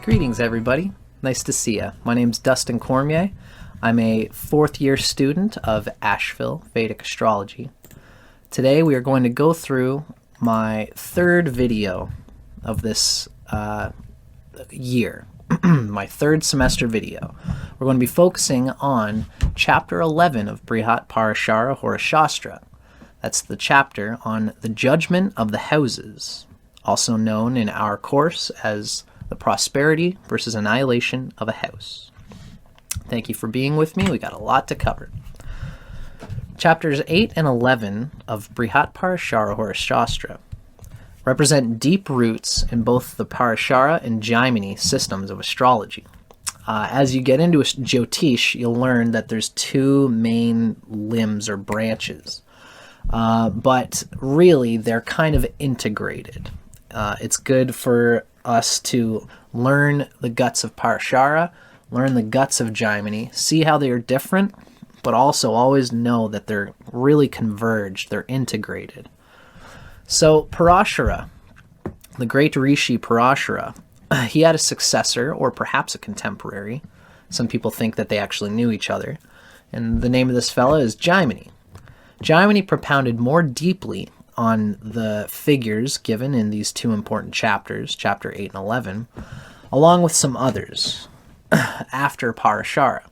Greetings, everybody. Nice to see you. My name's Dustin Cormier. I'm a fourth-year student of Asheville Vedic Astrology. Today we are going to go through my third video of this year, my third semester video. We're going to be focusing on Chapter 11 of Brihat, Parashara, Hora, Shastra. That's the chapter on the judgment of the houses, also known in our course as the prosperity versus annihilation of a house. Thank you for being with me. We got a lot to cover. Chapters 8 and 11 of Brihat, Parashara, Hora, Shastra represent deep roots in both the Parashara and Jaimini systems of astrology. As you get into Jyotish, you'll learn that there's two main limbs or branches, but really they're kind of integrated. It's good for us to learn the guts of Parashara, learn the guts of Jaimini, see how they are different, but also always know that they're really converged, they're integrated. So Parashara, the great Rishi Parashara, he had a successor, or perhaps a contemporary. Some people think that they actually knew each other. And the name of this fella is Jaimini. Jaimini propounded more deeply on the figures given in these two important chapters, chapter 8 and 11, along with some others after Parashara.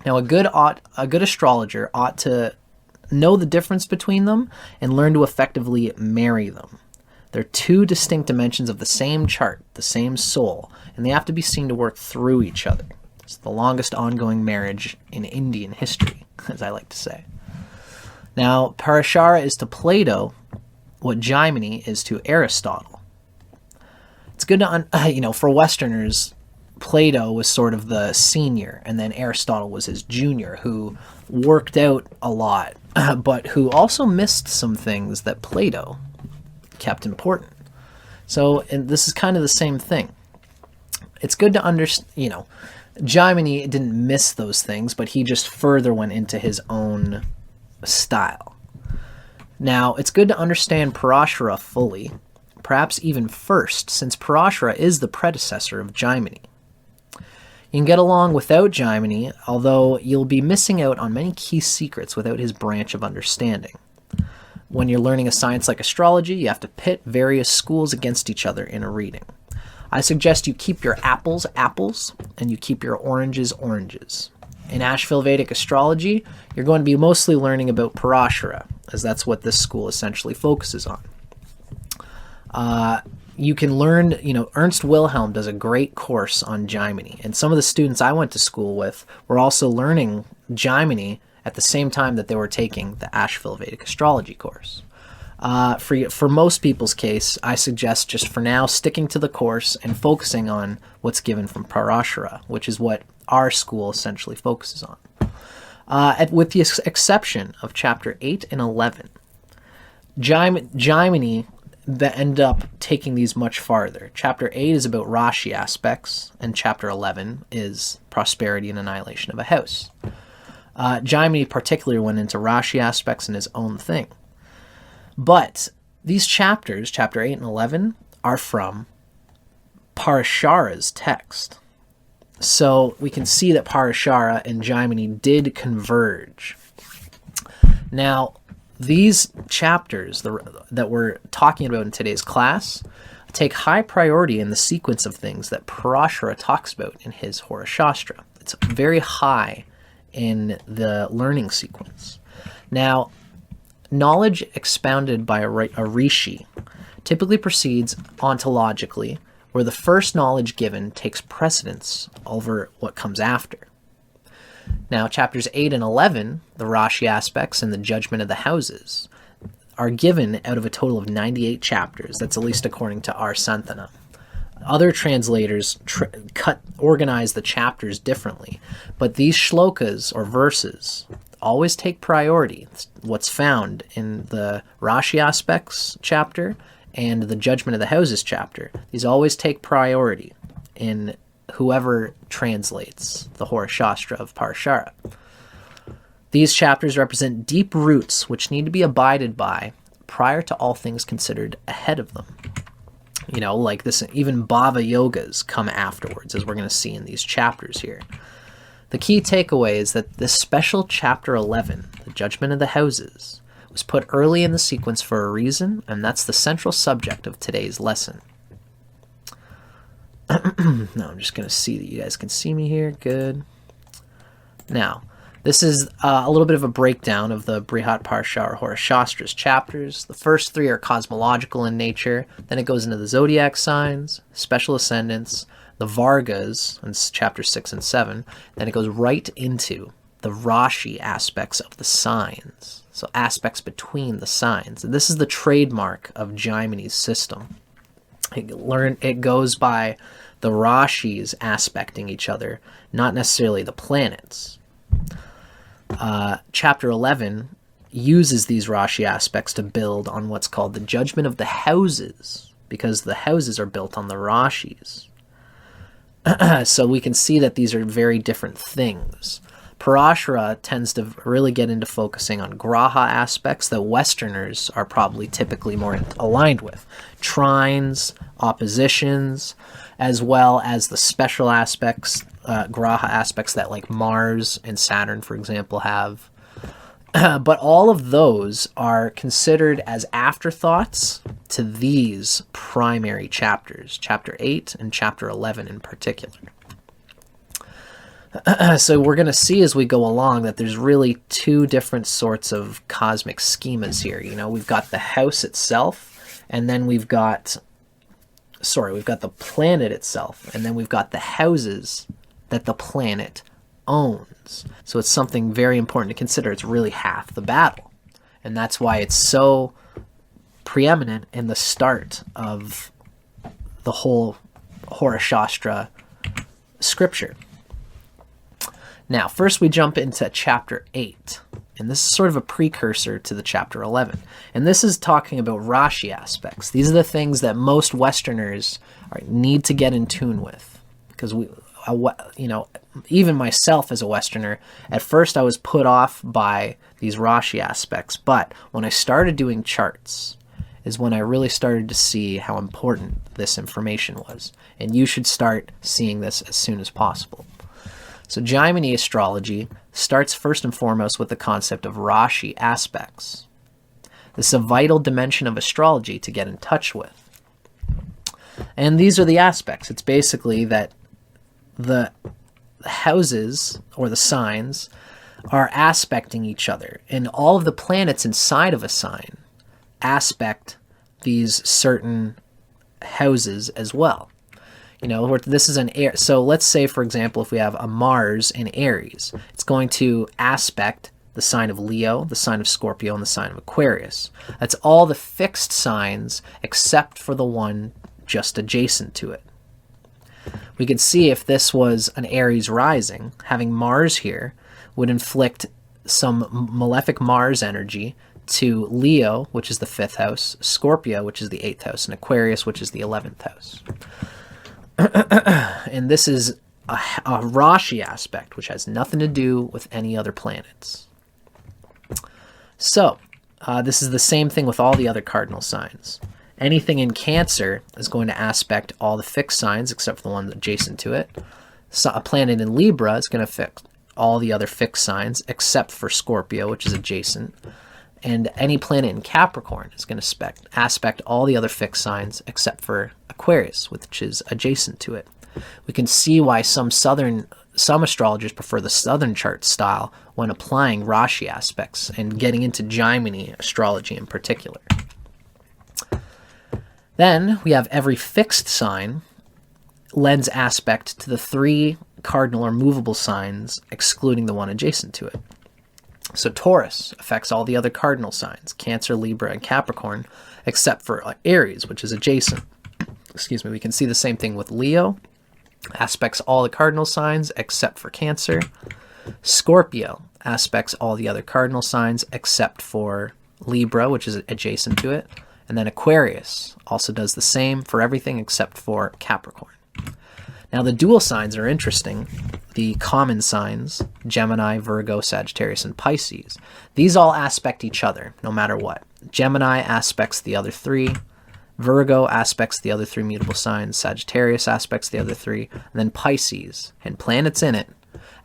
Now, a good astrologer ought to know the difference between them and learn to effectively marry them. They're two distinct dimensions of the same chart, the same soul, and they have to be seen to work through each other. It's the longest ongoing marriage in Indian history, as I like to say. Now, Parashara is to Plato what Jaimini is to Aristotle. It's good to, for Westerners, Plato was sort of the senior, and then Aristotle was his junior, who worked out a lot, but who also missed some things that Plato kept important. So, and this is kind of the same thing. It's good to understand, Jaimini didn't miss those things, but he just further went into his own style. Now, it's good to understand Parashara fully, perhaps even first, since Parashara is the predecessor of Jaimini. You can get along without Jaimini, although you'll be missing out on many key secrets without his branch of understanding. When you're learning a science like astrology, you have to pit various schools against each other in a reading. I suggest you keep your apples, apples, and you keep your oranges, oranges. In Asheville Vedic Astrology, you're going to be mostly learning about Parashara, as that's what this school essentially focuses on. You can learn, Ernst Wilhelm does a great course on Jaimini, and some of the students I went to school with were also learning Jaimini at the same time that they were taking the Asheville Vedic Astrology course. For most people's case, I suggest just for now sticking to the course and focusing on what's given from Parashara, which is what our school essentially focuses on. With the exception of Chapter 8 and 11, Jaimini end up taking these much farther. Chapter 8 is about Rashi aspects, and Chapter 11 is prosperity and annihilation of a house. Jaimini particularly went into Rashi aspects in his own thing. But these chapters, Chapter 8 and 11, are from Parashara's text. So we can see that Parashara and Jaimini did converge. Now, these chapters that we're talking about in today's class take high priority in the sequence of things that Parashara talks about in his Hora Shastra. It's very high in the learning sequence. Now, knowledge expounded by a rishi typically proceeds ontologically, where the first knowledge given takes precedence over what comes after. Now, chapters 8 and 11, the Rashi aspects and the judgment of the houses, are given out of a total of 98 chapters. That's at least according to our Santhana. Other translators organize the chapters differently, but these shlokas, or verses, always take priority. It's what's found in the Rashi aspects chapter and the judgment of the houses chapter. These always take priority in whoever translates the Hora Shastra of Parashara. These chapters represent deep roots which need to be abided by prior to all things considered ahead of them. You know, like this, even bhava yogas come afterwards, as we're going to see in these chapters here. The key takeaway is that this special chapter 11, the judgment of the houses, was put early in the sequence for a reason, and that's the central subject of today's lesson. Now I'm just going to see that you guys can see me here. Good. Now, this is a little bit of a breakdown of the Brihat, Parashara, Hora, Shastra's chapters. The first three are cosmological in nature. Then it goes into the zodiac signs, special ascendants, the Vargas, in chapter 6 and 7. Then it goes right into the Rashi aspects of the signs. So aspects between the signs. And this is the trademark of Jaimini's system. It goes by the Rashis aspecting each other, not necessarily the planets. Chapter 11 uses these Rashi aspects to build on what's called the judgment of the houses, because the houses are built on the Rashis. So we can see that these are very different things. Parashara tends to really get into focusing on graha aspects that Westerners are probably typically more aligned with. Trines, oppositions, as well as the special aspects, graha aspects that like Mars and Saturn, for example, have. But all of those are considered as afterthoughts to these primary chapters, chapter 8 and chapter 11 in particular. So we're going to see as we go along that there's really two different sorts of cosmic schemas here. You know, we've got the house itself, and then we've got the planet itself, and then we've got the houses that the planet owns. So it's something very important to consider. It's really half the battle. And that's why it's so preeminent in the start of the whole Hora Shastra scripture. Now, first we jump into chapter 8, and this is sort of a precursor to the chapter 11. And this is talking about Rashi aspects. These are the things that most Westerners need to get in tune with, because even myself as a Westerner, at first I was put off by these Rashi aspects, but when I started doing charts is when I really started to see how important this information was. And you should start seeing this as soon as possible. So Jaimini astrology starts first and foremost with the concept of Rashi aspects. This is a vital dimension of astrology to get in touch with. And these are the aspects. It's basically that the houses or the signs are aspecting each other, and all of the planets inside of a sign aspect these certain houses as well. You know, this is an air. So let's say, for example, if we have a Mars in Aries, it's going to aspect the sign of Leo, the sign of Scorpio, and the sign of Aquarius. That's all the fixed signs except for the one just adjacent to it. We could see if this was an Aries rising, having Mars here would inflict some malefic Mars energy to Leo, which is the 5th house, Scorpio, which is the 8th house, and Aquarius, which is the 11th house. And this is a Rashi aspect, which has nothing to do with any other planets. So, this is the same thing with all the other cardinal signs. Anything in Cancer is going to aspect all the fixed signs except for the one adjacent to it. So a planet in Libra is going to affect all the other fixed signs except for Scorpio, which is adjacent. And any planet in Capricorn is going to aspect all the other fixed signs except for Aquarius, which is adjacent to it. We can see why some astrologers prefer the southern chart style when applying Rashi aspects and getting into Jaimini astrology in particular. Then we have every fixed sign lends aspect to the 3 cardinal or movable signs, excluding the one adjacent to it. So Taurus affects all the other cardinal signs, Cancer, Libra, and Capricorn, except for Aries, which is adjacent. We can see the same thing with Leo. Aspects all the cardinal signs except for Cancer. Scorpio aspects all the other cardinal signs except for Libra, which is adjacent to it. And then Aquarius also does the same for everything except for Capricorn. Now the dual signs are interesting. The common signs, Gemini, Virgo, Sagittarius, and Pisces. These all aspect each other, no matter what. Gemini aspects the other 3, Virgo aspects the other three mutable signs, Sagittarius aspects the other three, and then Pisces, and planets in it,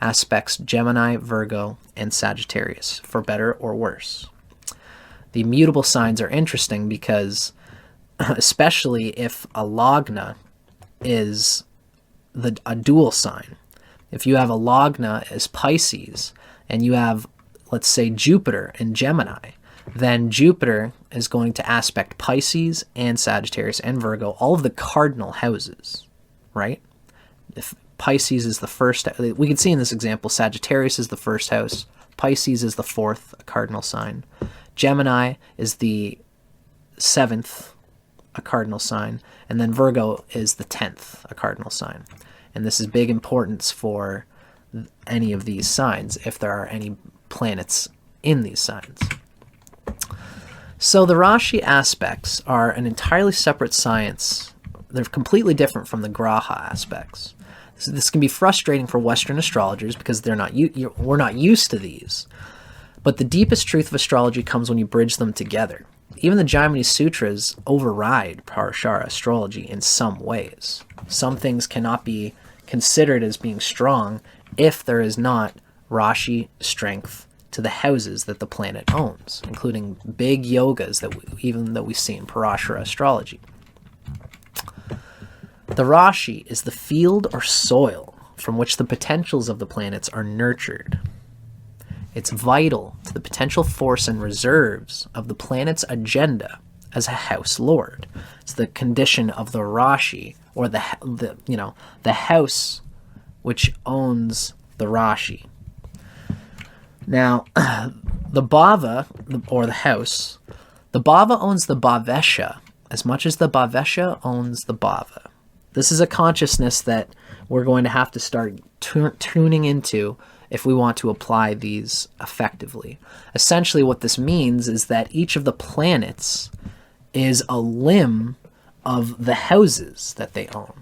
aspects Gemini, Virgo, and Sagittarius, for better or worse. The mutable signs are interesting because, especially if a lagna is a dual sign, if you have a lagna as Pisces, and you have, let's say, Jupiter in Gemini, then Jupiter is going to aspect Pisces and Sagittarius and Virgo, all of the cardinal houses, right? If Pisces is the first, we can see in this example, Sagittarius is the first house, Pisces is the fourth, a cardinal sign, Gemini is the seventh, a cardinal sign, and then Virgo is the 10th, a cardinal sign. And this is big importance for any of these signs, if there are any planets in these signs. So the Rashi aspects are an entirely separate science. They're completely different from the Graha aspects. So this can be frustrating for Western astrologers because we're not used to these. But the deepest truth of astrology comes when you bridge them together. Even the Jaimini Sutras override Parashara astrology in some ways. Some things cannot be considered as being strong if there is not Rashi strength to the houses that the planet owns, including big yogas that we see in Parashara astrology. The Rashi is the field or soil from which the potentials of the planets are nurtured. It's vital to the potential force and reserves of the planet's agenda as a house lord. It's the condition of the Rashi, or the house which owns the Rashi. Now, the Bhava, or the house, the Bhava owns the Bhavesha as much as the Bhavesha owns the Bhava. This is a consciousness that we're going to have to start tuning into if we want to apply these effectively. Essentially, what this means is that each of the planets is a limb of the houses that they own.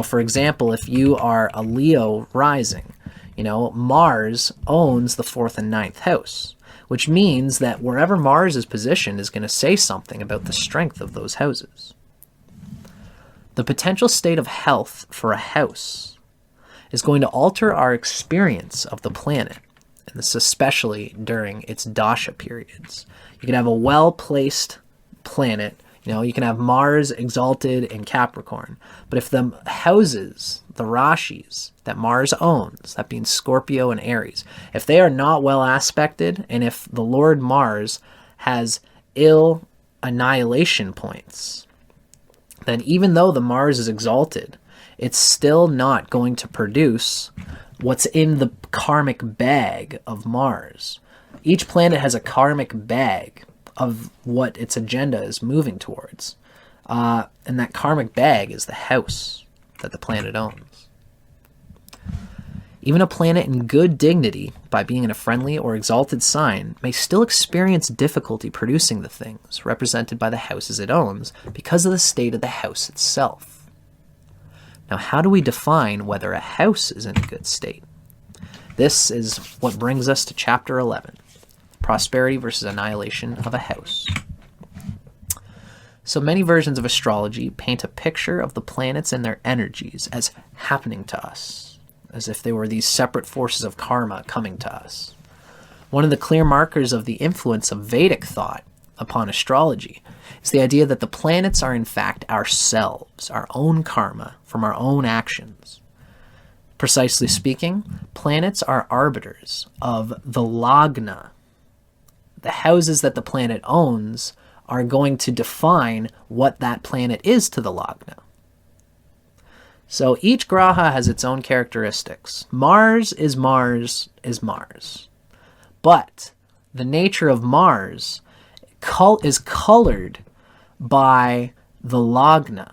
For example, if you are a Leo rising, Mars owns the 4th and 9th house, which means that wherever Mars is positioned is going to say something about the strength of those houses. The potential state of health for a house is going to alter our experience of the planet, and this especially during its dasha periods. You can have a well-placed planet, you can have Mars exalted in Capricorn, but if the houses, the Rashis that Mars owns, that being Scorpio and Aries, if they are not well aspected, and if the Lord Mars has ill annihilation points, then even though the Mars is exalted, it's still not going to produce what's in the karmic bag of Mars. Each planet has a karmic bag of what its agenda is moving towards. And that karmic bag is the house that the planet owns. Even a planet in good dignity, by being in a friendly or exalted sign, may still experience difficulty producing the things represented by the houses it owns because of the state of the house itself. Now, how do we define whether a house is in a good state? This is what brings us to Chapter 11, Prosperity versus Annihilation of a House. So many versions of astrology paint a picture of the planets and their energies as happening to us, as if they were these separate forces of karma coming to us. One of the clear markers of the influence of Vedic thought upon astrology is the idea that the planets are in fact ourselves, our own karma from our own actions. Precisely speaking, planets are arbiters of the lagna. The houses that the planet owns are going to define what that planet is to the lagna. So each graha has its own characteristics. Mars is Mars is Mars. But the nature of Mars is colored by the lagna.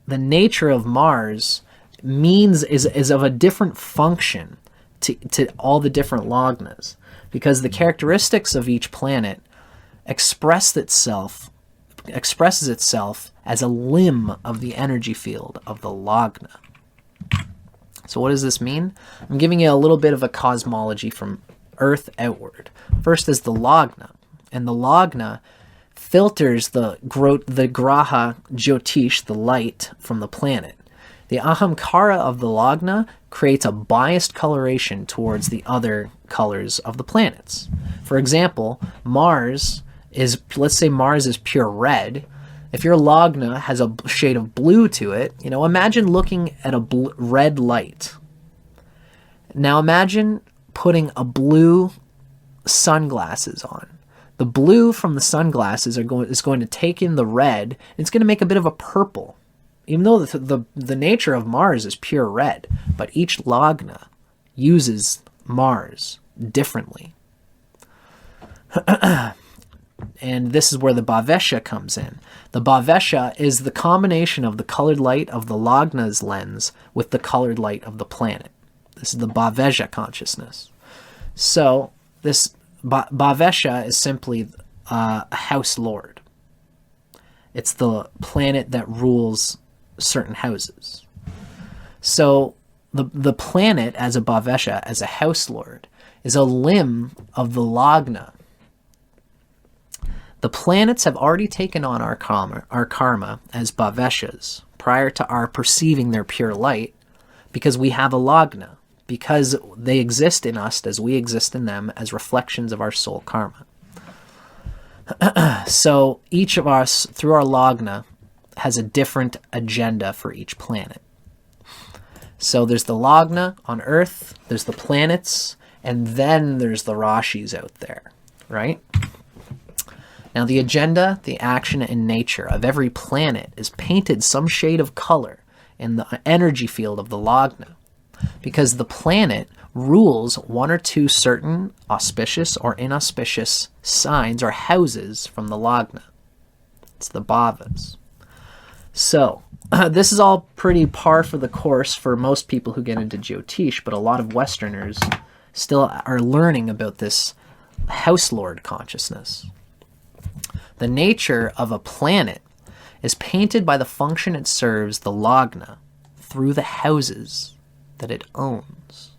The nature of Mars is of a different function to all the different lagnas, because the characteristics of each planet expresses itself as a limb of the energy field of the lagna. So what does this mean? I'm giving you a little bit of a cosmology from Earth outward. First is the lagna, and the lagna filters the graha jyotish, the light, from the planet. The ahamkara of the lagna creates a biased coloration towards the other colors of the planets. For example, let's say Mars is pure red. If your lagna has a shade of blue to it, imagine looking at a red light. Now imagine putting a blue sunglasses on. The blue from the sunglasses is going to take in the red, and it's going to make a bit of a purple. Even though the nature of Mars is pure red, but each lagna uses Mars differently. And this is where the bhavesha comes in. The bhavesha is the combination of the colored light of the lagna's lens with the colored light of the planet. This is the bhavesha consciousness. So this bhavesha is simply a house lord. It's the planet that rules certain houses. So the planet as a bhavesha, as a house lord, is a limb of the lagna. The planets have already taken on our karma as bhaveshas prior to our perceiving their pure light, because we have a lagna, because they exist in us as we exist in them as reflections of our soul karma. So each of us, through our lagna, has a different agenda for each planet. So there's the lagna on Earth, there's the planets, and then there's the Rashis out there, right? Now the agenda, the action, and nature of every planet is painted some shade of color in the energy field of the lagna, because the planet rules one or two certain auspicious or inauspicious signs or houses from the lagna. It's the bhavas. So this is all pretty par for the course for most people who get into Jyotish, but a lot of Westerners still are learning about this house lord consciousness. The nature of a planet is painted by the function it serves the lagna through the houses that it owns.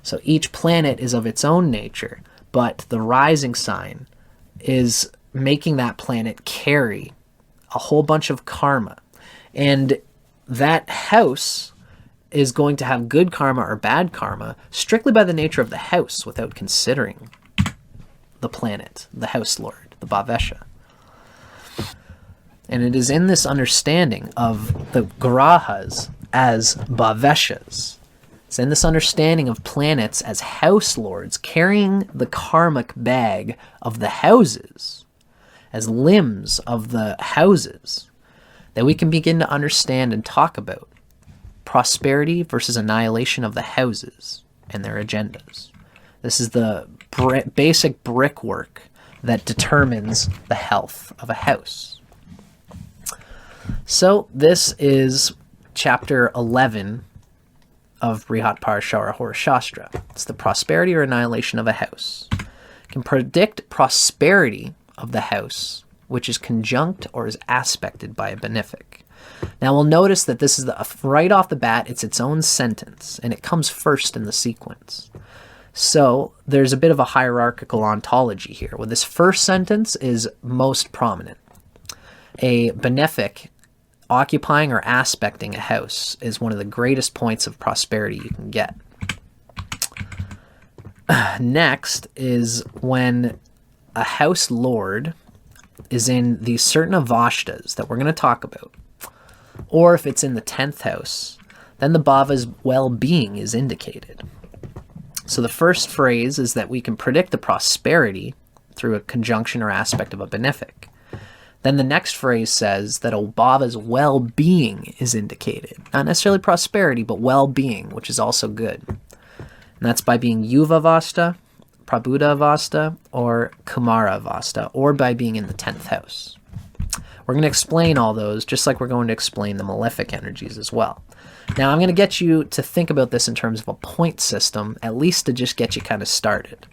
So each planet is of its own nature, but the rising sign is making that planet carry a whole bunch of karma. And that house is going to have good karma or bad karma strictly by the nature of the house, without considering the planet, the house lord, the bhavesha. And it is in this understanding of the grahas as bhaveshas, it's in this understanding of planets as house lords carrying the karmic bag of the houses, as limbs of the houses, that we can begin to understand and talk about prosperity versus annihilation of the houses and their agendas. This is the basic brickwork that determines the health of a house. So this is chapter 11 of Brihat Parashara Hora Shastra. It's the prosperity or annihilation of a house. It can predict prosperity of the house, which is conjunct or is aspected by a benefic. Now we'll notice that this is right off the bat, it's its own sentence, and it comes first in the sequence. So there's a bit of a hierarchical ontology here, where this first sentence is most prominent. A benefic occupying or aspecting a house is one of the greatest points of prosperity you can get. Next is when a house lord is in these certain Avashtas that we're going to talk about, or if it's in the 10th house, then the bhava's well-being is indicated. So the first phrase is that we can predict the prosperity through a conjunction or aspect of a benefic. Then the next phrase says that a bhava's well-being is indicated. Not necessarily prosperity, but well-being, which is also good. And that's by being Yuva Avashta, Prabhuda Avashta, or Kumara Avashta, or by being in the 10th house. We're going to explain all those, just like we're going to explain the malefic energies as well. Now, I'm going to get you to think about this in terms of a point system, at least to just get you kind of started.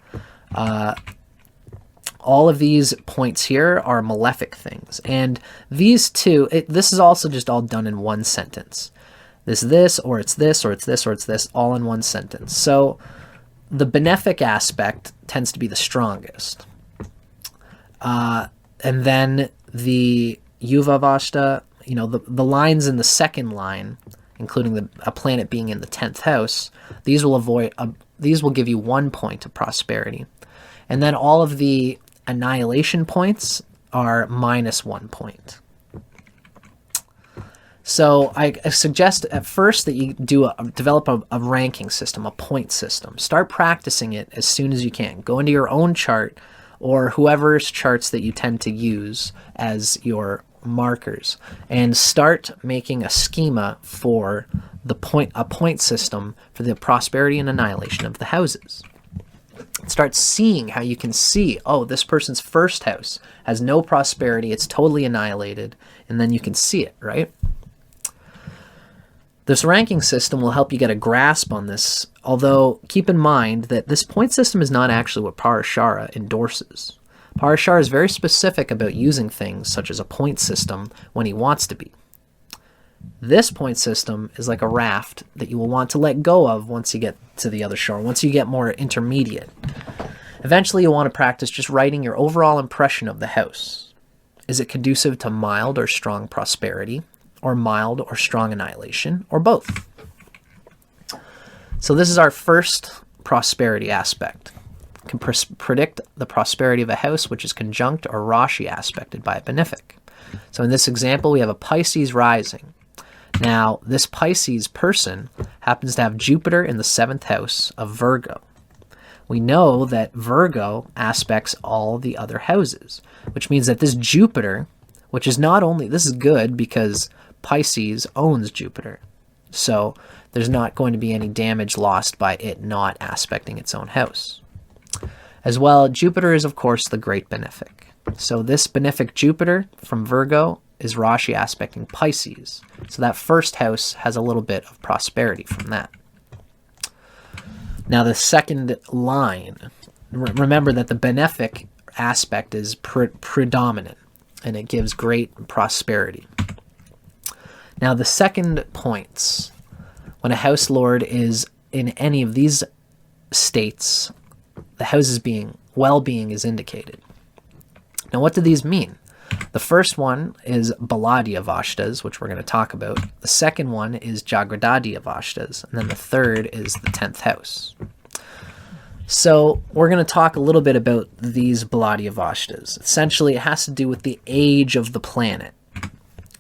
All of these points here are malefic things. And these two, this is also just all done in one sentence. This, or it's this, or it's this, or it's this, all in one sentence. So the benefic aspect tends to be the strongest. And then the Yuva Avashta, the lines in the second line, including a planet being in the 10th house, these will give you 1 point of prosperity. And then all of the annihilation points are -1 point. So I suggest at first that you develop a ranking system, a point system. Start practicing it as soon as you can. Go into your own chart or whoever's charts that you tend to use as your markers, and start making a schema for a point system for the prosperity and annihilation of the houses. Start seeing how you can see, oh, this person's first house has no prosperity, it's totally annihilated, and then you can see it, right? This ranking system will help you get a grasp on this, although keep in mind that this point system is not actually what Parashara endorses. Parashara is very specific about using things such as a point system when he wants to be. This point system is like a raft that you will want to let go of once you get to the other shore, once you get more intermediate. Eventually you'll want to practice just writing your overall impression of the house. Is it conducive to mild or strong prosperity, or mild or strong annihilation, or both? So this is our first prosperity aspect. Can predict the prosperity of a house which is conjunct or Rashi aspected by a benefic. So in this example, we have a Pisces rising. Now, this Pisces person happens to have Jupiter in the 7th house of Virgo. We know that Virgo aspects all the other houses, which means that this Jupiter, which is not only, this is good because Pisces owns Jupiter. So there's not going to be any damage lost by it not aspecting its own house. As well, Jupiter is, of course, the great benefic. So this benefic Jupiter from Virgo is Rashi aspecting Pisces. So that first house has a little bit of prosperity from that. Now the second line, remember that the benefic aspect is predominant, and it gives great prosperity. Now the second points, when a house lord is in any of these states, the house's well-being is indicated. Now what do these mean? The first one is Baladi Avashtas, which we're going to talk about. The second one is Jagradadi Avashtas, and then the third is the 10th house. So we're going to talk a little bit about these Baladi Avashtas. Essentially, it has to do with the age of the planet,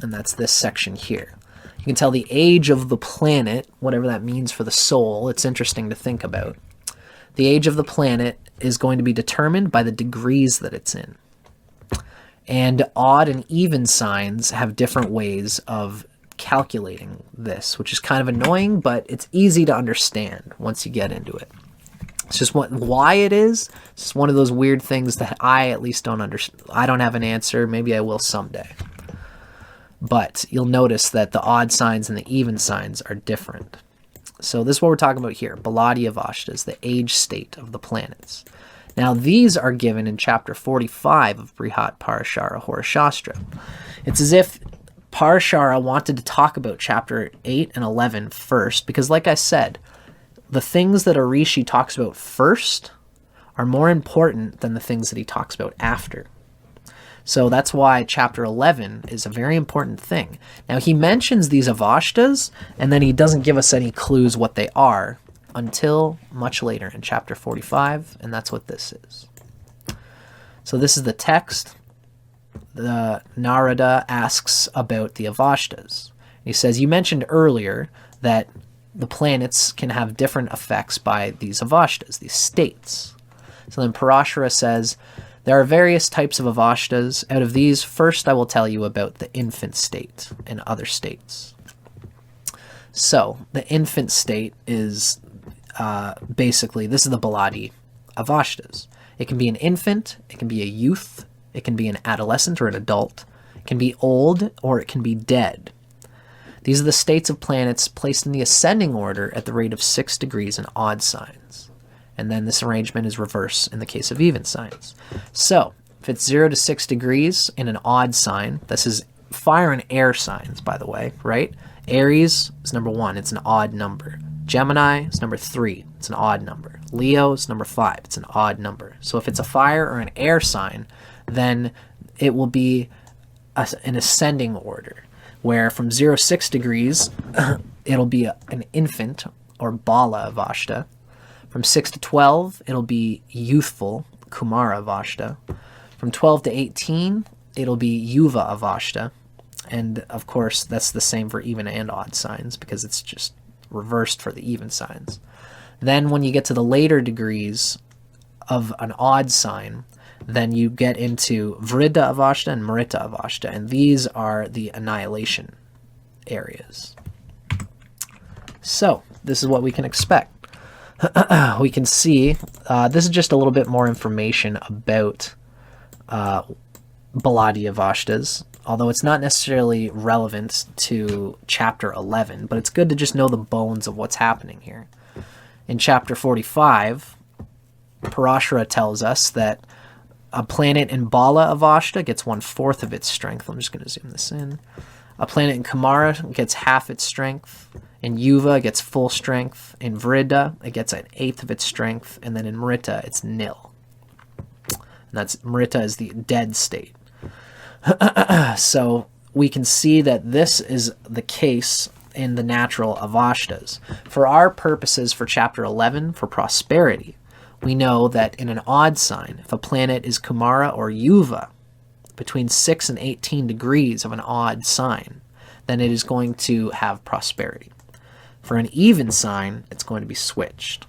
and that's this section here. You can tell the age of the planet, whatever that means for the soul. It's interesting to think about. The age of the planet is going to be determined by the degrees that it's in. And odd and even signs have different ways of calculating this, which is kind of annoying, but it's easy to understand once you get into it. It's just why it is. It's just one of those weird things that I at least don't understand. I don't have an answer. Maybe I will someday. But you'll notice that the odd signs and the even signs are different. So this is what we're talking about here. Baladi Avashtas, the age state of the planets. Now these are given in chapter 45 of Brihat, Parashara, Hora, Shastra. It's as if Parashara wanted to talk about chapter 8 and 11 first, because like I said, the things that Rishi talks about first are more important than the things that he talks about after. So that's why chapter 11 is a very important thing. Now he mentions these Avashtas, and then he doesn't give us any clues what they are until much later in chapter 45, and that's what this is. So this is the text. The Narada asks about the Avashtas. He says, you mentioned earlier that the planets can have different effects by these Avashtas, these states. So then Parashara says, there are various types of Avashtas. Out of these, first I will tell you about the infant state and other states. So the infant state is basically, this is the Baladi Avashtas. It can be an infant, it can be a youth, it can be an adolescent or an adult, it can be old, or it can be dead. These are the states of planets placed in the ascending order at the rate of 6 degrees in odd signs. And then this arrangement is reverse in the case of even signs. So, if it's 0 to 6 degrees in an odd sign, this is fire and air signs, by the way, right? Aries is number 1, it's an odd number. Gemini is number 3, it's an odd number. Leo is number 5, it's an odd number. So if it's a fire or an air sign, then it will be an ascending order, where from 0-6 degrees, it'll be an infant, or Bala Avashta. From 6 to 12, it'll be youthful, Kumara Avashta. From 12 to 18, it'll be Yuva Avashta. And, of course, that's the same for even and odd signs, because it's just reversed for the even signs. Then when you get to the later degrees of an odd sign, then you get into Vriddha Avashta and Mrita Avashta, and these are the annihilation areas. So, this is what we can expect. We can see, this is just a little bit more information about Baladi Avashtas, although it's not necessarily relevant to chapter 11, but it's good to just know the bones of what's happening here. In chapter 45, Parashara tells us that a planet in Bala Avashta gets 1/4 of its strength. I'm just going to zoom this in. A planet in Kumara gets half its strength. In Yuva, it gets full strength. In Vriddha, it gets 1/8 of its strength. And then in Mrita, it's nil. And that's Mrita is the dead state. So we can see that this is the case in the natural Avashtas. For our purposes for chapter 11, for prosperity, we know that in an odd sign, if a planet is Kumara or Yuva, between 6 and 18 degrees of an odd sign, then it is going to have prosperity. For an even sign, it's going to be switched.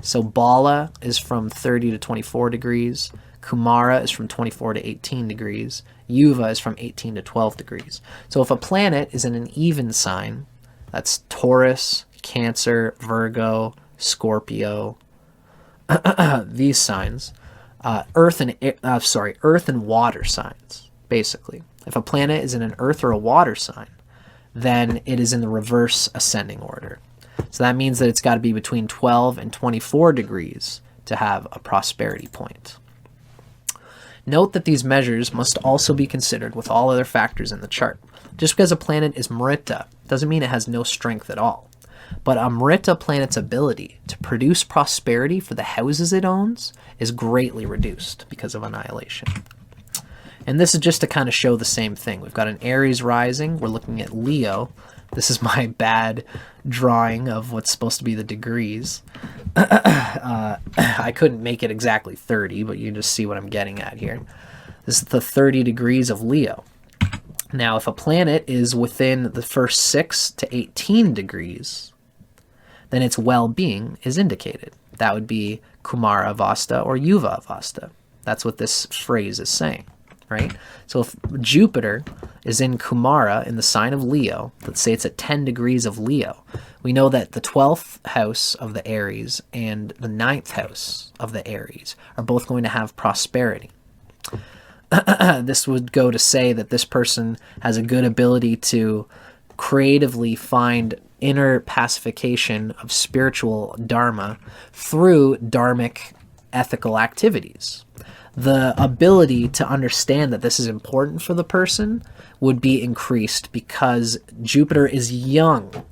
So Bala is from 30 to 24 degrees, Kumara is from 24 to 18 degrees, Yuva is from 18 to 12 degrees. So if a planet is in an even sign, that's Taurus, Cancer, Virgo, Scorpio, these signs, earth and water signs, basically. If a planet is in an earth or a water sign, then it is in the reverse ascending order. So that means that it's got to be between 12 and 24 degrees to have a prosperity point. Note that these measures must also be considered with all other factors in the chart. Just because a planet is Mrita doesn't mean it has no strength at all. But a Mrita planet's ability to produce prosperity for the houses it owns is greatly reduced because of annihilation. And this is just to kind of show the same thing. We've got an Aries rising. We're looking at Leo. This is my bad drawing of what's supposed to be the degrees. I couldn't make it exactly 30, but you can just see what I'm getting at here. This is the 30 degrees of Leo. Now, if a planet is within the first 6 to 18 degrees, then its well-being is indicated. That would be Kumara Avasta or Yuva Avasta. That's what this phrase is saying, right? So if Jupiter is in Kumara in the sign of Leo, let's say it's at 10 degrees of Leo, we know that the 12th house of the Aries and the 9th house of the Aries are both going to have prosperity. This would go to say that this person has a good ability to creatively find inner pacification of spiritual dharma through dharmic ethical activities. The ability to understand that this is important for the person would be increased because Jupiter is young.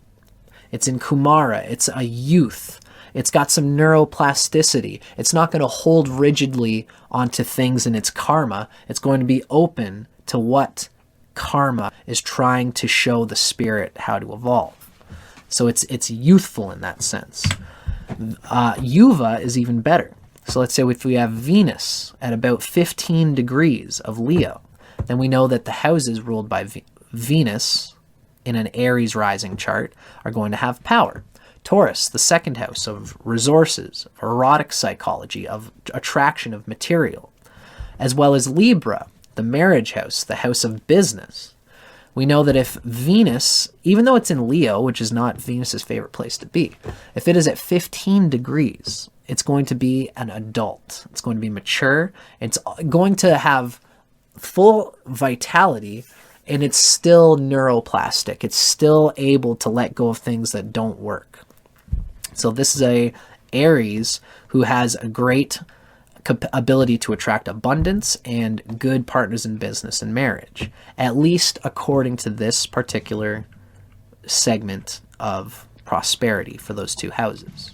It's in Kumara. It's a youth. It's got some neuroplasticity. It's not going to hold rigidly onto things in its karma. It's going to be open to what karma is trying to show the spirit how to evolve. So it's youthful in that sense. Yuva is even better. So let's say if we have Venus at about 15 degrees of Leo, then we know that the houses ruled by Venus in an Aries rising chart are going to have power. Taurus, the second house of resources, erotic psychology, of attraction of material, as well as Libra, the marriage house, the house of business. We know that if Venus, even though it's in Leo, which is not Venus's favorite place to be, if it is at 15 degrees, it's going to be an adult. It's going to be mature. It's going to have full vitality, and it's still neuroplastic. It's still able to let go of things that don't work. So this is a Aries who has a great ability to attract abundance and good partners in business and marriage, at least according to this particular segment of prosperity for those two houses.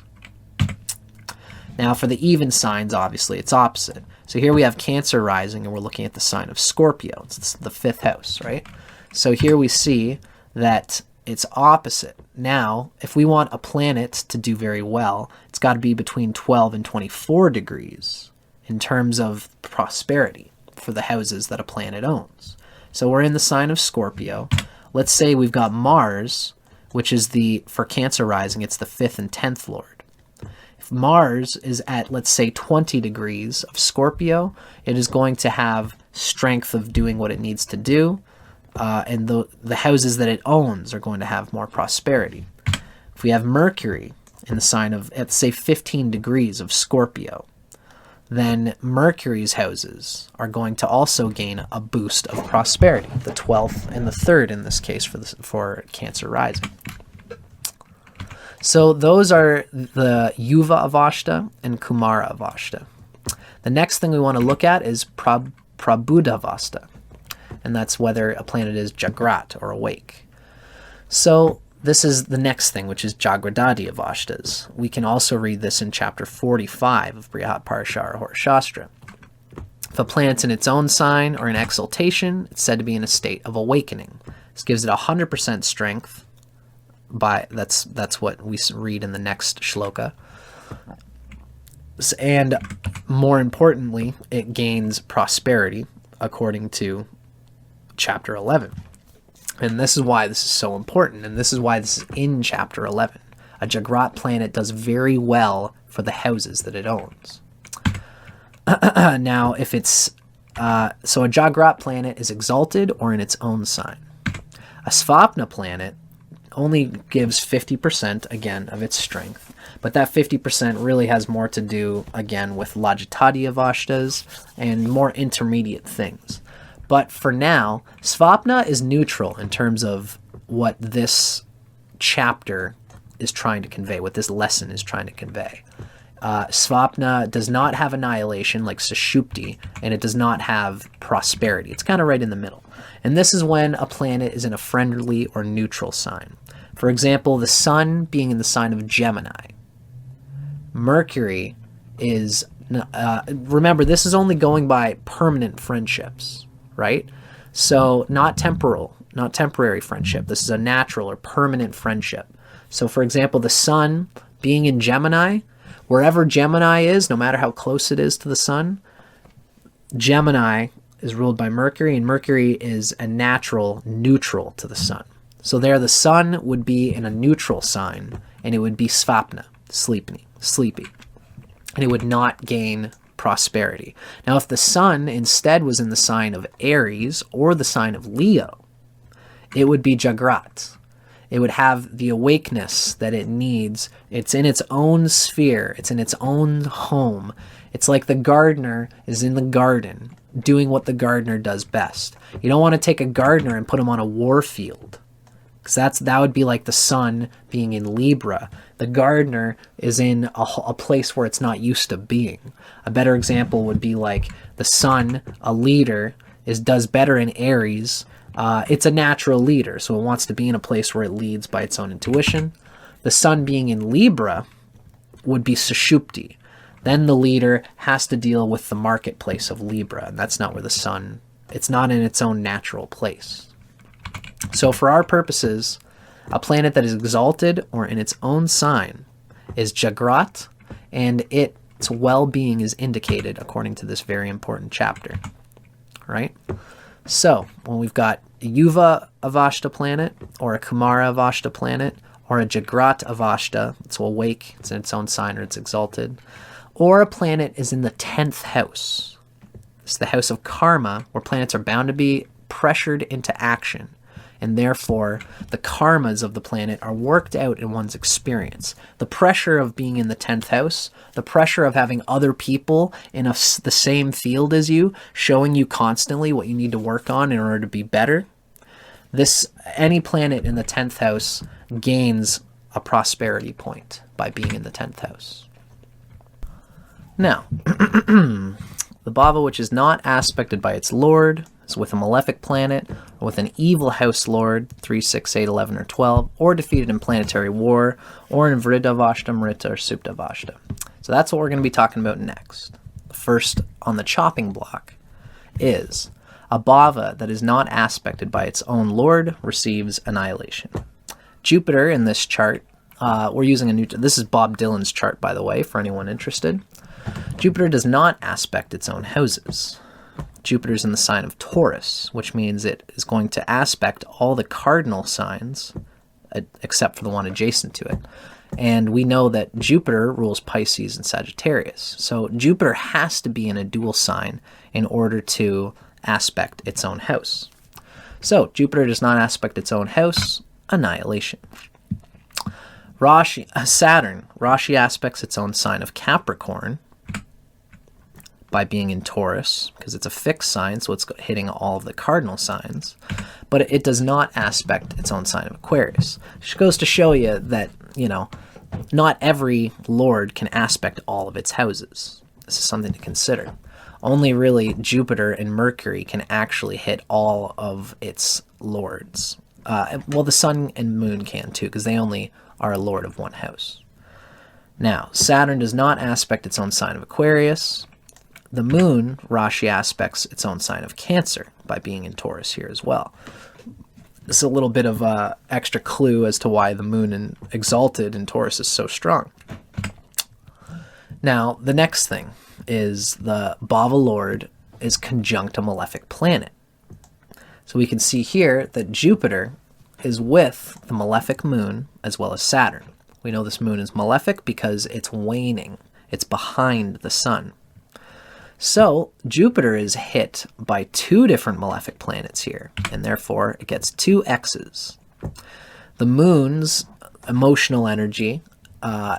Now for the even signs, obviously it's opposite. So here we have Cancer rising, and we're looking at the sign of Scorpio. It's the 5th house, right? So here we see that it's opposite. Now, if we want a planet to do very well, it's got to be between 12 and 24 degrees in terms of prosperity for the houses that a planet owns. So we're in the sign of Scorpio. Let's say we've got Mars, which is for Cancer rising, it's the 5th and 10th lord. If Mars is at, let's say, 20 degrees of Scorpio, it is going to have strength of doing what it needs to do, and the houses that it owns are going to have more prosperity. If we have Mercury in the sign of, let's say, 15 degrees of Scorpio, then Mercury's houses are going to also gain a boost of prosperity, the 12th and the 3rd in this case for Cancer rising. So those are the Yuva Avashta and Kumara Avashta. The next thing we want to look at is Prabhuda Avashta, and that's whether a planet is Jagrat or awake. So this is the next thing, which is Jagradadi Avashtas. We can also read this in chapter 45 of Brihat, Parashara, Hora, Shastra. If a planet's in its own sign or in exaltation, it's said to be in a state of awakening. This gives it 100% strength. That's what we read in the next shloka. And more importantly, it gains prosperity according to chapter 11. And this is why this is so important, and this is why this is in chapter 11. A Jagrat planet does very well for the houses that it owns. Now, if it's so a Jagrat planet is exalted or in its own sign. A Svapna planet only gives 50% again of its strength, but that 50% really has more to do again with Lajitadi Avashtas and more intermediate things. But for now, Svapna is neutral in terms of what this chapter is trying to convey, what this lesson is trying to convey. Svapna does not have annihilation like Sushupti, and it does not have prosperity. It's kind of right in the middle. And this is when a planet is in a friendly or neutral sign. For example, the sun being in the sign of Gemini. Mercury is, remember, this is only going by permanent friendships, right? So not temporary friendship. This is a natural or permanent friendship. So for example, the sun being in Gemini, wherever Gemini is, no matter how close it is to the sun, Gemini is ruled by Mercury, and Mercury is a natural neutral to the sun. So there the sun would be in a neutral sign, and it would be Svapna, sleepy, and it would not gain prosperity. Now if the sun instead was in the sign of Aries or the sign of Leo, it would be Jagrat. It would have the awakeness that it needs. It's in its own sphere. It's in its own home. It's like the gardener is in the garden doing what the gardener does best. You don't want to take a gardener and put him on a war field, because that would be like the sun being in Libra. The gardener is in a place where it's not used to being. A better example would be like the sun, a leader, does better in Aries. It's a natural leader, so it wants to be in a place where it leads by its own intuition. The sun being in Libra would be Sushupti. Then the leader has to deal with the marketplace of Libra, and that's not where the sun, it's not in its own natural place. So for our purposes, a planet that is exalted or in its own sign is Jagrat, and its well-being is indicated according to this very important chapter, right? So when we've got a Yuva Avashta planet, or a Kumara Avashta planet, or a Jagrat Avashta, it's awake, it's in its own sign, or it's exalted, or a planet is in the 10th house. It's the house of karma, where planets are bound to be pressured into action, and therefore the karmas of the planet are worked out in one's experience. The pressure of being in the 10th house, the pressure of having other people in the same field as you, showing you constantly what you need to work on in order to be better. Any planet in the 10th house gains a prosperity point by being in the 10th house. Now, the bhava which is not aspected by its lord is with a malefic planet, or with an evil house lord, 3, 6, 8, 11, or 12, or defeated in planetary war, or in Vriddha Avashta, Mrita, or Supta Avashta. So that's what we're going to be talking about next. first on the chopping block is a bhava that is not aspected by its own lord receives annihilation. Jupiter in this chart, we're using a new, this is Bob Dylan's chart, by the way, for anyone interested. Jupiter does not aspect its own houses. Jupiter's in the sign of Taurus, which means it is going to aspect all the cardinal signs, except for the one adjacent to it. And we know that Jupiter rules Pisces and Sagittarius. So Jupiter has to be in a dual sign in order to aspect its own house. So Jupiter does not aspect its own house, annihilation. Saturn, Rashi aspects its own sign of Capricorn by being in Taurus, because it's a fixed sign, so it's hitting all of the cardinal signs, but it does not aspect its own sign of Aquarius. Which goes to show you that, not every lord can aspect all of its houses. This is something to consider. Only really Jupiter and Mercury can actually hit all of its lords. Well, the sun and moon can too, because they only are a lord of one house. Now, Saturn does not aspect its own sign of Aquarius. The moon, Rashi aspects its own sign of Cancer by being in Taurus here as well. This is a little bit of a extra clue as to why the moon in exalted in Taurus is so strong. Now, the next thing is the Bhava Lord is conjunct a malefic planet. So we can see here that Jupiter is with the malefic moon as well as Saturn. We know this moon is malefic because it's waning. It's behind the sun. So Jupiter is hit by two different malefic planets here, and therefore it gets two X's. The moon's emotional energy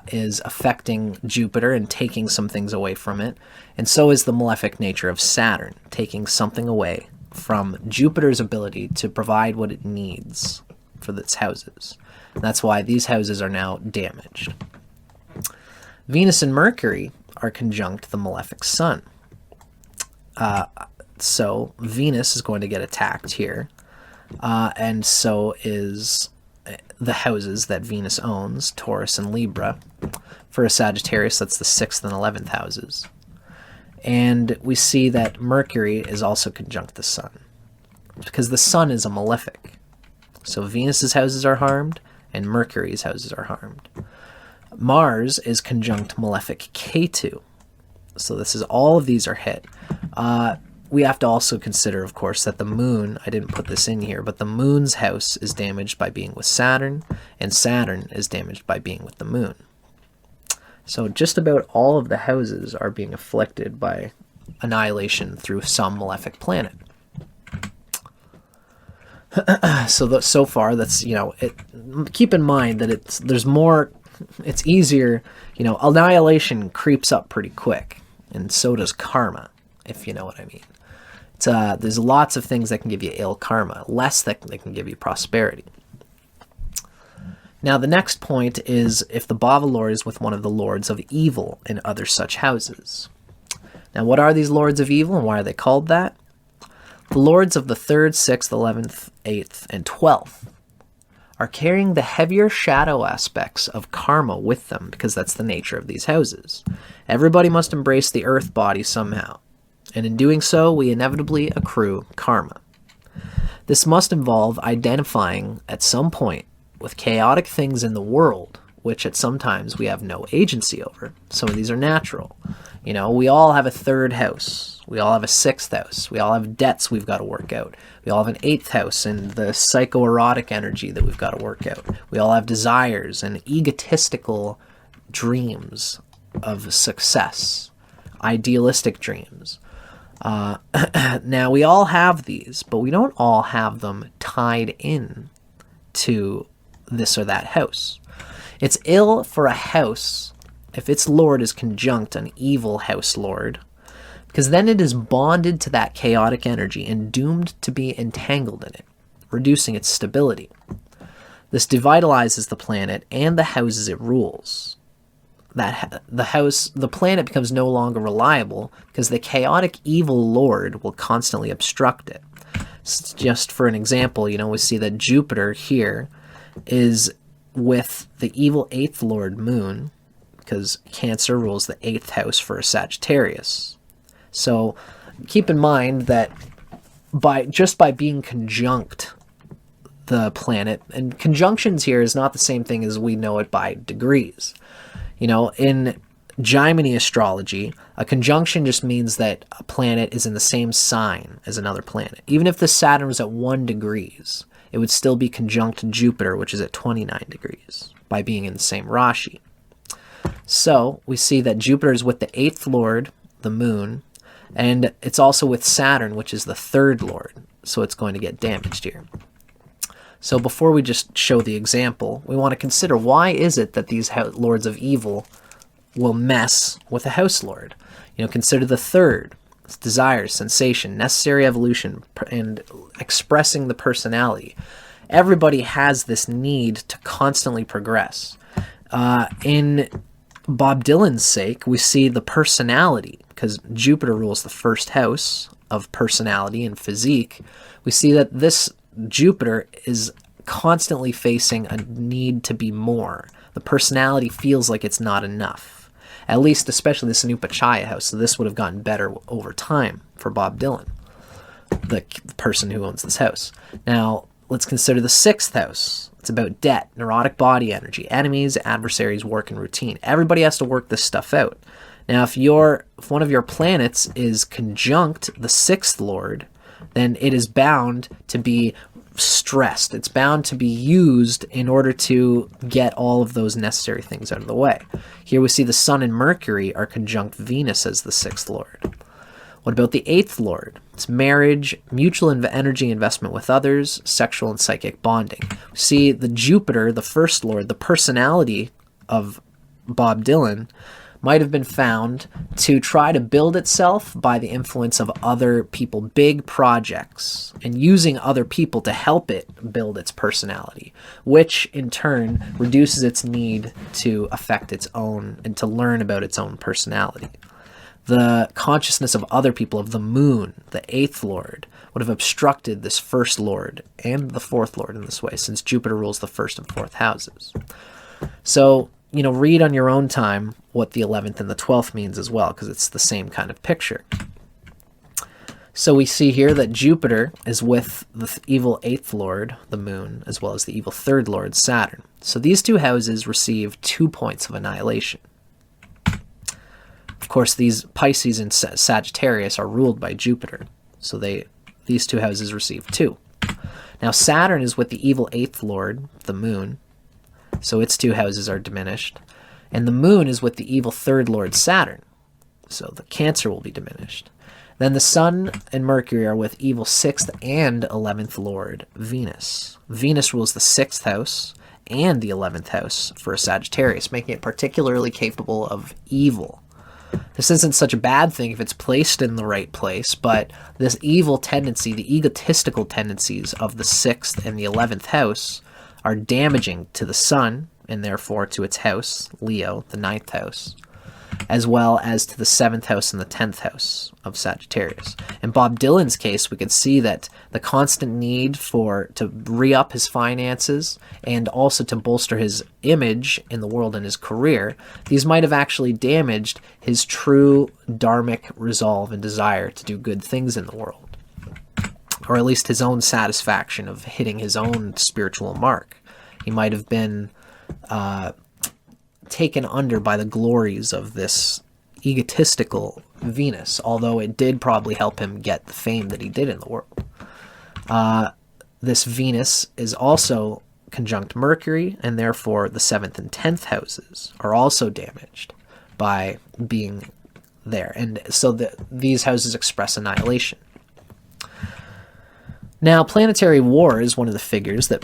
is affecting Jupiter and taking some things away from it, and so is the malefic nature of Saturn, taking something away from Jupiter's ability to provide what it needs for its houses. And that's why these houses are now damaged. Venus and Mercury are conjunct the malefic sun. So Venus is going to get attacked here, and so is the houses that Venus owns, Taurus and Libra. For a Sagittarius, that's the 6th and 11th houses. And we see that Mercury is also conjunct the sun, because the sun is a malefic. So Venus's houses are harmed, and Mercury's houses are harmed. Mars is conjunct malefic Ketu. So this is, all of these are hit. We have to also consider, of course, that the moon, I didn't put this in here, but the moon's house is damaged by being with Saturn, and Saturn is damaged by being with the moon. So just about all of the houses are being afflicted by annihilation through some malefic planet. So far, that's, keep in mind that it's easier, annihilation creeps up pretty quick, and so does karma, if you know what I mean. There's lots of things that can give you ill karma, less that can give you prosperity. Now, the next point is if the Bhava Lord is with one of the lords of evil in other such houses. Now, what are these lords of evil, and why are they called that? The lords of the 3rd, 6th, 11th, 8th, and 12th are carrying the heavier shadow aspects of karma with them, because that's the nature of these houses. Everybody must embrace the earth body somehow, and in doing so, we inevitably accrue karma. This must involve identifying at some point with chaotic things in the world, which at some times we have no agency over. Some of these are natural. We all have a 3rd house. We all have a 6th house. We all have debts we've got to work out. We all have an 8th house and the psychoerotic energy that we've got to work out. We all have desires and egotistical dreams of success, idealistic dreams. Now, we all have these, but we don't all have them tied in to this or that house. It's ill for a house if its lord is conjunct an evil house lord, because then it is bonded to that chaotic energy and doomed to be entangled in it, reducing its stability. This devitalizes the planet and the houses it rules. The planet becomes no longer reliable because the chaotic evil lord will constantly obstruct it. Just for an example, we see that Jupiter here is with the evil 8th lord moon, because Cancer rules the 8th house for a Sagittarius. So keep in mind that by being conjunct the planet, and conjunctions here is not the same thing as we know it by degrees. In Gemini astrology, a conjunction just means that a planet is in the same sign as another planet. Even if the Saturn was at 1 degrees, it would still be conjunct Jupiter, which is at 29 degrees, by being in the same Rashi. So we see that Jupiter is with the 8th lord, the moon, and it's also with Saturn, which is the 3rd lord, so it's going to get damaged here. So before we just show the example, we want to consider, why is it that these lords of evil will mess with a house lord? Consider the 3rd. It's desires, sensation, necessary evolution, and expressing the personality. Everybody has this need to constantly progress. In Bob Dylan's sake, we see the personality, because Jupiter rules the 1st house of personality and physique. We see that this Jupiter is constantly facing a need to be more. The personality feels like it's not enough. At least, especially the Sanupachaya house. So this would have gotten better over time for Bob Dylan, the person who owns this house. Now, let's consider the 6th house. It's about debt, neurotic body energy, enemies, adversaries, work, and routine. Everybody has to work this stuff out. Now, if one of your planets is conjunct the 6th lord, then it is bound to be stressed. It's bound to be used in order to get all of those necessary things out of the way. Here we see the Sun and Mercury are conjunct Venus as the 6th lord. What about the 8th lord? It's marriage, mutual energy investment with others, sexual and psychic bonding. We see the Jupiter, the 1st lord, the personality of Bob Dylan, might have been found to try to build itself by the influence of other people, big projects, and using other people to help it build its personality, which in turn reduces its need to affect its own and to learn about its own personality. The consciousness of other people, of the moon, the 8th lord, would have obstructed this 1st lord and the 4th lord in this way, since Jupiter rules the 1st and 4th houses. So, read on your own time what the 11th and the 12th means as well, because it's the same kind of picture. So we see here that Jupiter is with the evil 8th lord, the moon, as well as the evil 3rd lord, Saturn. So these two houses receive 2 points of annihilation. Of course, these Pisces and Sagittarius are ruled by Jupiter, so these two houses receive 2. Now Saturn is with the evil 8th lord, the moon, so its 2 houses are diminished. And the moon is with the evil 3rd lord, Saturn, so the Cancer will be diminished. Then the Sun and Mercury are with evil 6th and 11th lord, Venus. Venus rules the 6th house and the 11th house for a Sagittarius, making it particularly capable of evil. This isn't such a bad thing if it's placed in the right place, but this evil tendency, the egotistical tendencies of the 6th and the 11th house, are damaging to the Sun, and therefore to its house, Leo, the 9th house, as well as to the 7th house and the 10th house of Sagittarius. In Bob Dylan's case, we can see that the constant need to re-up his finances and also to bolster his image in the world and his career, these might have actually damaged his true dharmic resolve and desire to do good things in the world, or at least his own satisfaction of hitting his own spiritual mark. He might have been taken under by the glories of this egotistical Venus, although it did probably help him get the fame that he did in the world. This Venus is also conjunct Mercury, and therefore the 7th and 10th houses are also damaged by being there. And so these houses express annihilation. Now, Planetary War is one of the figures that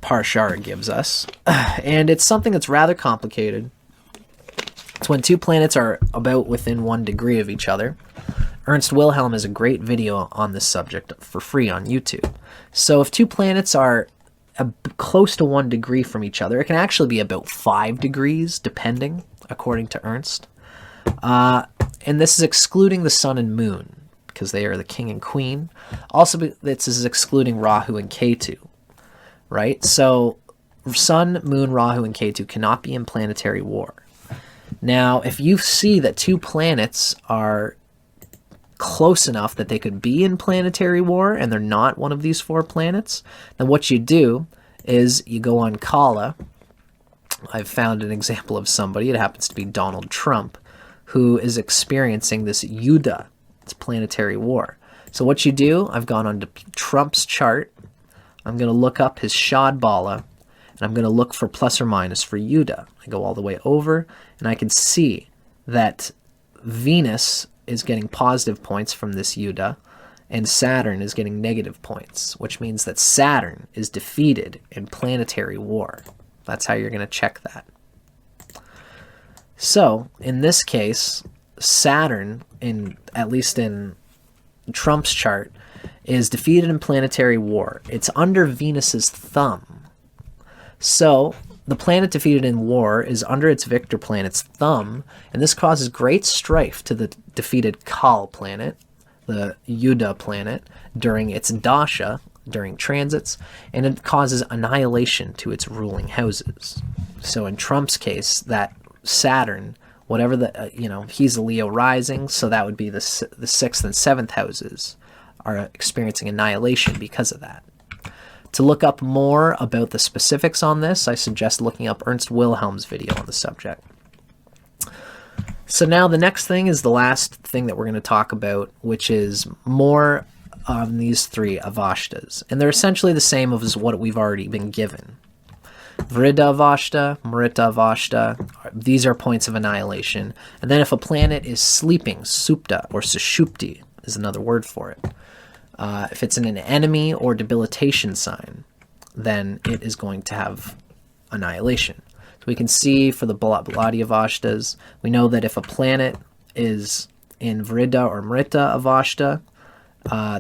Parashara gives us, and it's something that's rather complicated. It's when 2 planets are about within 1 degree of each other. Ernst Wilhelm has a great video on this subject for free on YouTube. So if 2 planets are close to 1 degree from each other, it can actually be about 5 degrees, depending, according to Ernst. And this is excluding the Sun and Moon, because they are the king and queen. Also, this is excluding Rahu and Ketu. Right? So Sun, Moon, Rahu, and Ketu cannot be in planetary war. Now, if you see that 2 planets are close enough that they could be in planetary war and they're not one of these 4 planets, then what you do is you go on Kala. I've found an example of somebody, it happens to be Donald Trump, who is experiencing this Yuda. It's planetary war. So what you do, I've gone on to Trump's chart. I'm going to look up his Shadbala, and I'm going to look for plus or minus for Yuda. I go all the way over, and I can see that Venus is getting positive points from this Yuda, and Saturn is getting negative points, which means that Saturn is defeated in planetary war. That's how you're going to check that. So, in this case, Saturn, at least in Trump's chart, is defeated in planetary war. It's under Venus's thumb. So, the planet defeated in war is under its victor planet's thumb, and this causes great strife to the defeated Kal planet, the Yuda planet, during its dasha, during transits, and it causes annihilation to its ruling houses. So in Trump's case, that Saturn, whatever he's a Leo rising, so that would be the 6th and 7th houses are experiencing annihilation because of that. To look up more about the specifics on this, I suggest looking up Ernst Wilhelm's video on the subject. So now the next thing is the last thing that we're going to talk about, which is more on these 3 Avashtas. And they're essentially the same as what we've already been given. Vriddha Avashta, Mrita Avashta, these are points of annihilation. And then if a planet is sleeping, Supta or Sushupti is another word for it. If it's in an enemy or debilitation sign, then it is going to have annihilation. So we can see for the Bhladi Avashtas, we know that if a planet is in Vriddha or Mrita Avashta,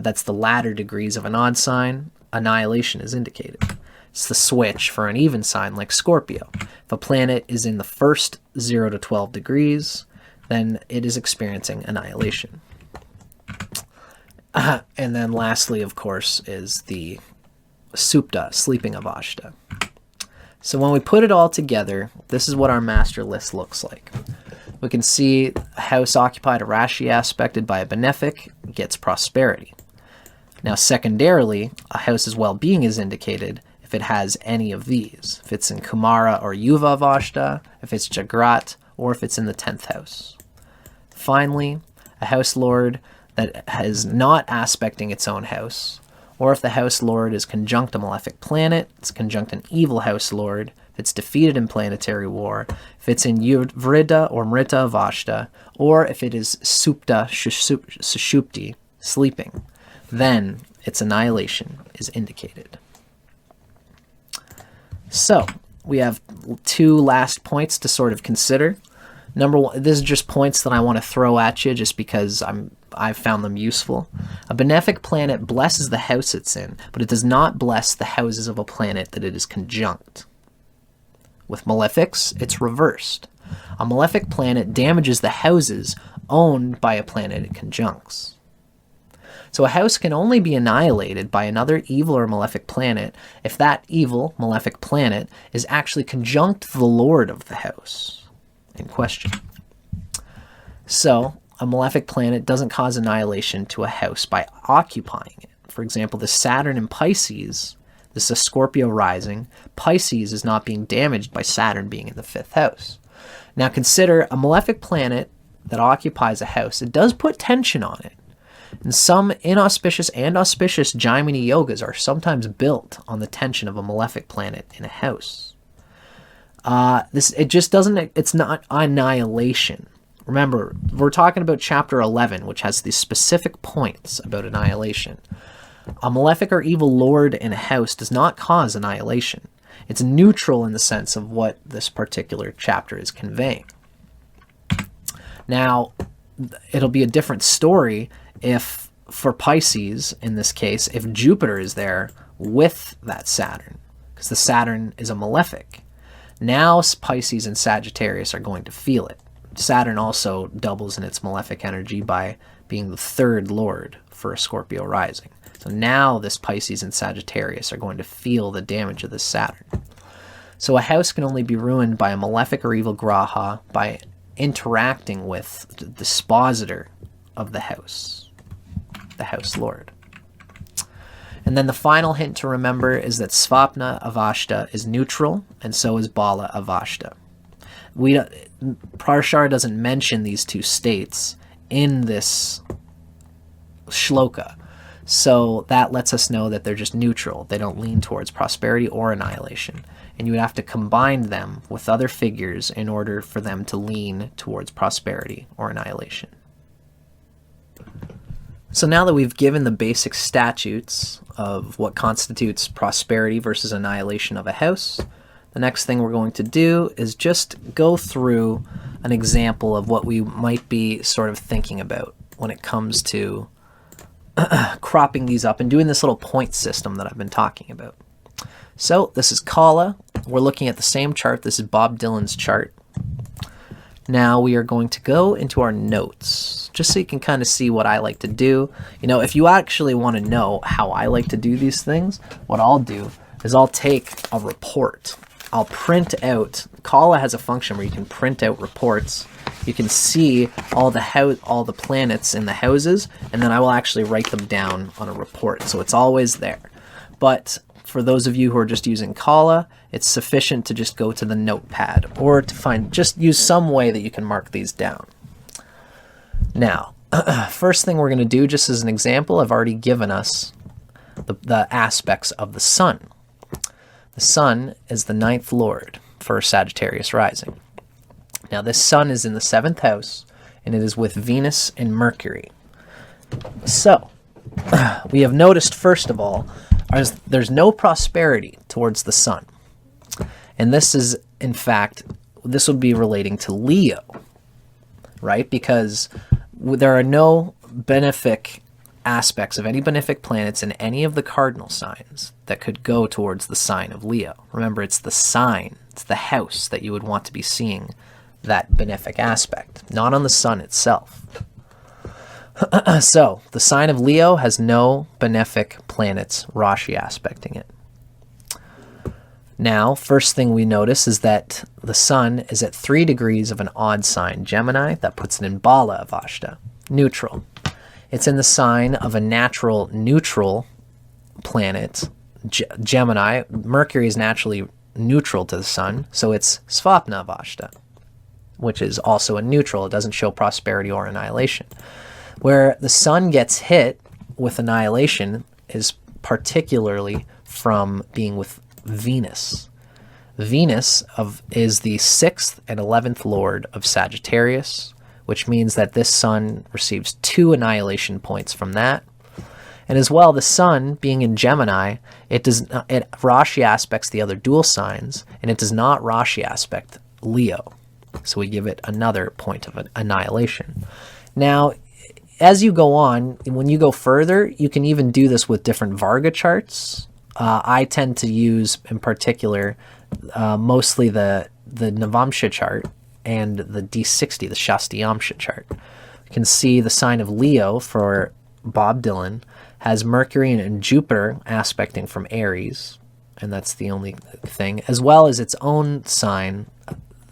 that's the latter degrees of an odd sign, annihilation is indicated. It's the switch for an even sign like Scorpio. If a planet is in the first 0 to 12 degrees, then it is experiencing annihilation. And then lastly, of course, is the Supta, sleeping Avashta. So when we put it all together, this is what our master list looks like. We can see a house occupied, a Rashi aspected by a benefic gets prosperity. Now secondarily, a house's well-being is indicated if it has any of these. If it's in Kumara or Yuva Avashta, if it's Jagrat, or if it's in the 10th house. Finally, a house lord that is not aspecting its own house, or if the house lord is conjunct a malefic planet, it's conjunct an evil house lord, if it's defeated in planetary war, if it's in Vriddha or Mrita Avashta, or if it is Supta Sushupti, sleeping, then its annihilation is indicated. So, we have 2 last points to sort of consider. Number 1, this is just points that I want to throw at you just because I've found them useful. A benefic planet blesses the house it's in, but it does not bless the houses of a planet that it is conjunct. With malefics, it's reversed. A malefic planet damages the houses owned by a planet it conjuncts. So a house can only be annihilated by another evil or malefic planet if that evil, malefic planet is actually conjunct the lord of the house in question. So, a malefic planet doesn't cause annihilation to a house by occupying it. For example, the Saturn in Pisces, this is a Scorpio rising, Pisces is not being damaged by Saturn being in the 5th house. Now consider a malefic planet that occupies a house. It does put tension on it. And some inauspicious and auspicious Jaimini yogas are sometimes built on the tension of a malefic planet in a house. It's not annihilation. Remember, we're talking about chapter 11, which has these specific points about annihilation. A malefic or evil lord in a house does not cause annihilation. It's neutral in the sense of what this particular chapter is conveying. Now, it'll be a different story if, for Pisces, in this case, if Jupiter is there with that Saturn, because the Saturn is a malefic. Now Pisces and Sagittarius are going to feel it. Saturn also doubles in its malefic energy by being the 3rd lord for a Scorpio rising. So now this Pisces and Sagittarius are going to feel the damage of this Saturn. So a house can only be ruined by a malefic or evil graha by interacting with the dispositor of the house lord. And then the final hint to remember is that Svapna Avashta is neutral, and so is Bala Avashta. Parashara doesn't mention these two states in this shloka, so that lets us know that they're just neutral. They don't lean towards prosperity or annihilation, and you would have to combine them with other figures in order for them to lean towards prosperity or annihilation. So now that we've given the basic statutes of what constitutes prosperity versus annihilation of a house, the next thing we're going to do is just go through an example of what we might be sort of thinking about when it comes to cropping these up and doing this little point system that I've been talking about. So this is Kala. We're looking at the same chart. This is Bob Dylan's chart. Now we are going to go into our notes, just so you can kind of see what I like to do. You know, if you actually want to know how I like to do these things, what I'll do is I'll take a report. I'll print out, Kala has a function where you can print out reports. You can see all the planets in the houses, and then I will actually write them down on a report, so it's always there. But for those of you who are just using Kala, it's sufficient to just go to the notepad or to just use some way that you can mark these down. Now, first thing we're going to do, just as an example, I've already given us the aspects of the sun. The sun is the 9th lord for Sagittarius rising. Now, this sun is in the 7th house, and it is with Venus and Mercury. So, we have noticed, first of all, there's no prosperity towards the sun. And this is, in fact, this would be relating to Leo, right? Because there are no benefic aspects of any benefic planets in any of the cardinal signs that could go towards the sign of Leo. Remember, it's the sign, it's the house that you would want to be seeing that benefic aspect, not on the sun itself. So, the sign of Leo has no benefic planets Rashi aspecting it. Now, first thing we notice is that the sun is at 3 degrees of an odd sign, Gemini. That puts it in Bala Avashta, neutral. It's in the sign of a natural neutral planet, Gemini. Mercury is naturally neutral to the sun, so it's Svapna Avashta, which is also a neutral. It doesn't show prosperity or annihilation. Where the sun gets hit with annihilation is particularly from being with Venus. Venus is the 6th and 11th lord of Sagittarius, which means that this sun receives 2 annihilation points from that. And as well, the sun being in Gemini, it Rashi aspects the other dual signs, and it does not Rashi aspect Leo. So we give it another point of annihilation. Now, as you go on, when you go further, you can even do this with different Varga charts. I tend to use, in particular, mostly the Navamsha chart and the D60, the Shastiyamsha chart. You can see the sign of Leo for Bob Dylan has Mercury and Jupiter aspecting from Aries, and that's the only thing, as well as its own sign.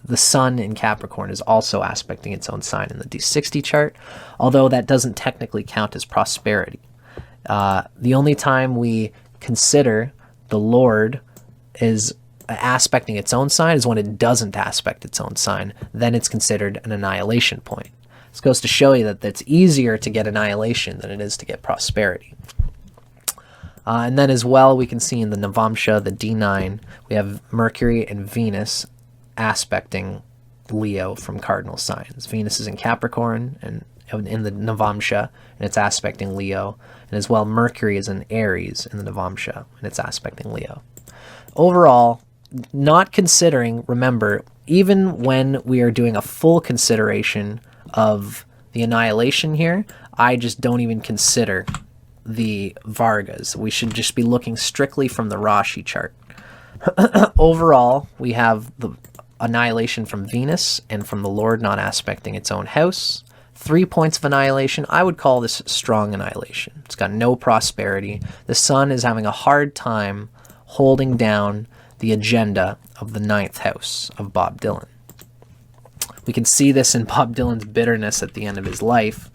The sun in Capricorn is also aspecting its own sign in the D60 chart, although that doesn't technically count as prosperity. The only time we consider the Lord is aspecting its own sign is when it doesn't aspect its own sign. Then it's considered an annihilation point. This goes to show you that it's easier to get annihilation than it is to get prosperity. And then as well, we can see in the Navamsha, the D9, we have Mercury and Venus aspecting Leo from cardinal signs. Venus is in Capricorn and in the Navamsha, and it's aspecting Leo. And as well, Mercury is in Aries in the Navamsha, and it's aspecting Leo. Overall, not considering, remember, even when we are doing a full consideration of the annihilation here, I just don't even consider the Vargas. We should just be looking strictly from the Rashi chart. Overall, we have the annihilation from Venus and from the Lord not aspecting its own house. 3 points of annihilation. I would call this strong annihilation. It's got no prosperity. The sun is having a hard time holding down the agenda of the 9th house of Bob Dylan. We can see this in Bob Dylan's bitterness at the end of his life.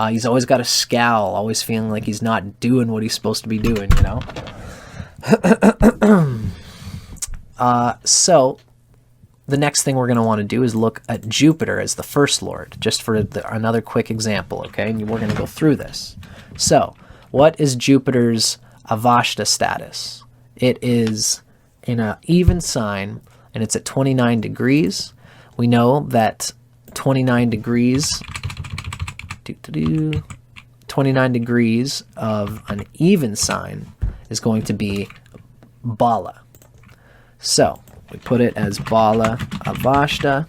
He's always got a scowl, always feeling like he's not doing what he's supposed to be doing, you know? So the next thing we're going to want to do is look at Jupiter as the first lord, just for another quick example, okay? And we're going to go through this. So what is Jupiter's Avashta status? It is in an even sign, and it's at 29 degrees. We know that 29 degrees 29 degrees of an even sign is going to be Bala. So we put it as Bala Avashta,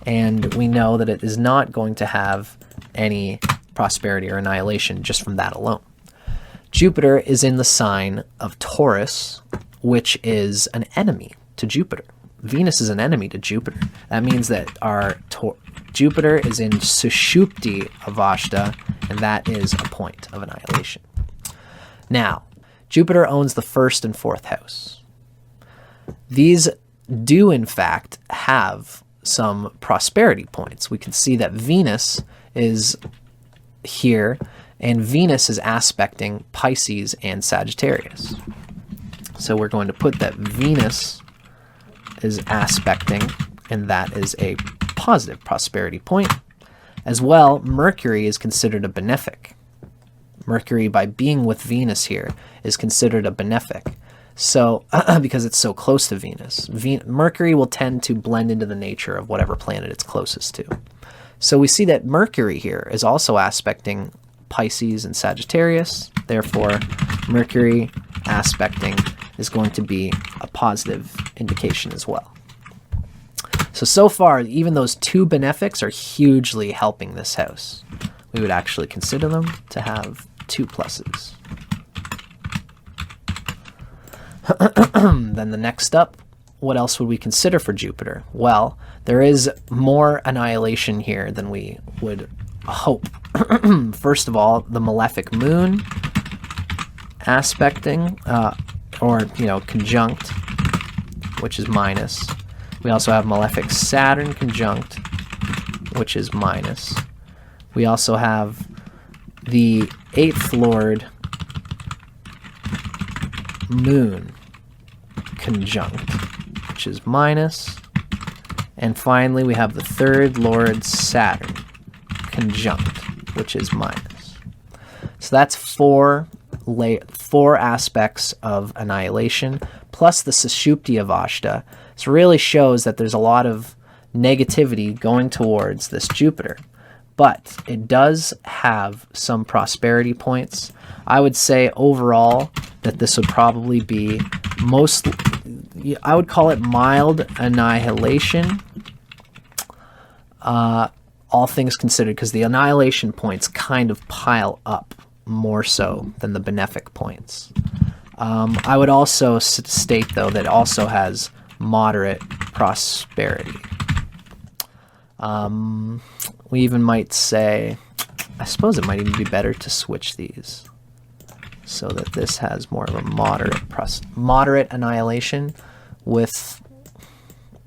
and we know that it is not going to have any prosperity or annihilation just from that alone. Jupiter is in the sign of Taurus, which is an enemy to Jupiter. Venus is an enemy to Jupiter. That means that our Jupiter is in Sushupti Avashta, and that is a point of annihilation. Now, Jupiter owns the first and fourth house. These do, in fact, have some prosperity points. We can see that Venus is here, and Venus is aspecting Pisces and Sagittarius. So we're going to put that Venus is aspecting, and that is a positive prosperity point. As well, Mercury is considered a benefic. Mercury, by being with Venus here, is considered a benefic. So, because it's so close to Venus, Mercury will tend to blend into the nature of whatever planet it's closest to. So we see that Mercury here is also aspecting Pisces and Sagittarius. Therefore, Mercury aspecting is going to be a positive indication as well. So far, even those two benefics are hugely helping this house. We would actually consider them to have 2 pluses. Then the next up, what else would we consider for Jupiter? Well, there is more annihilation here than we would hope. First of all, the malefic moon aspecting, conjunct, which is minus. We also have malefic Saturn conjunct, which is minus. We also have the 8th lord moon conjunct, which is minus. And finally, we have the 3rd lord Saturn conjunct, which is minus. So that's four aspects of annihilation, plus the Sushupti Avashta. This really shows that there's a lot of negativity going towards this Jupiter. But it does have some prosperity points. I would say overall that this would probably be I would call it mild annihilation, all things considered, because the annihilation points kind of pile up more so than the benefic points. I would also state, though, that it also has moderate prosperity. We even might say, I suppose it might even be better to switch these so that this has more of a moderate annihilation with,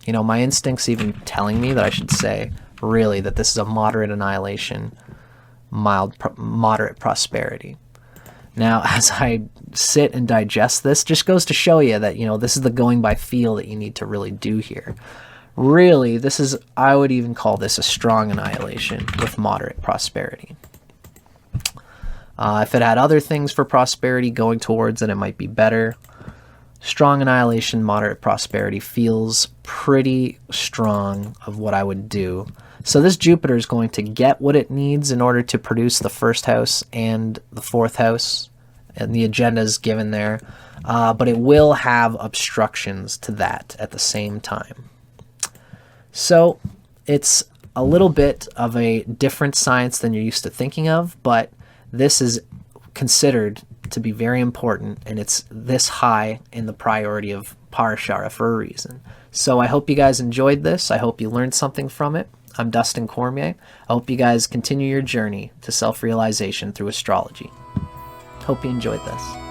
my instincts even telling me that I should say, really, that this is a moderate annihilation, moderate prosperity. Now, as I sit and digest this, just goes to show you that, this is the going by feel that you need to really do here. Really, I would even call this a strong annihilation with moderate prosperity. If it had other things for prosperity going towards it, it might be better. Strong annihilation, moderate prosperity feels pretty strong of what I would do. So this Jupiter is going to get what it needs in order to produce the 1st house and the 4th house, and the agenda is given there, but it will have obstructions to that at the same time. So it's a little bit of a different science than you're used to thinking of, but this is considered to be very important, and it's this high in the priority of Parashara for a reason. So I hope you guys enjoyed this. I hope you learned something from it. I'm Dustin Cormier. I hope you guys continue your journey to self-realization through astrology. Hope you enjoyed this.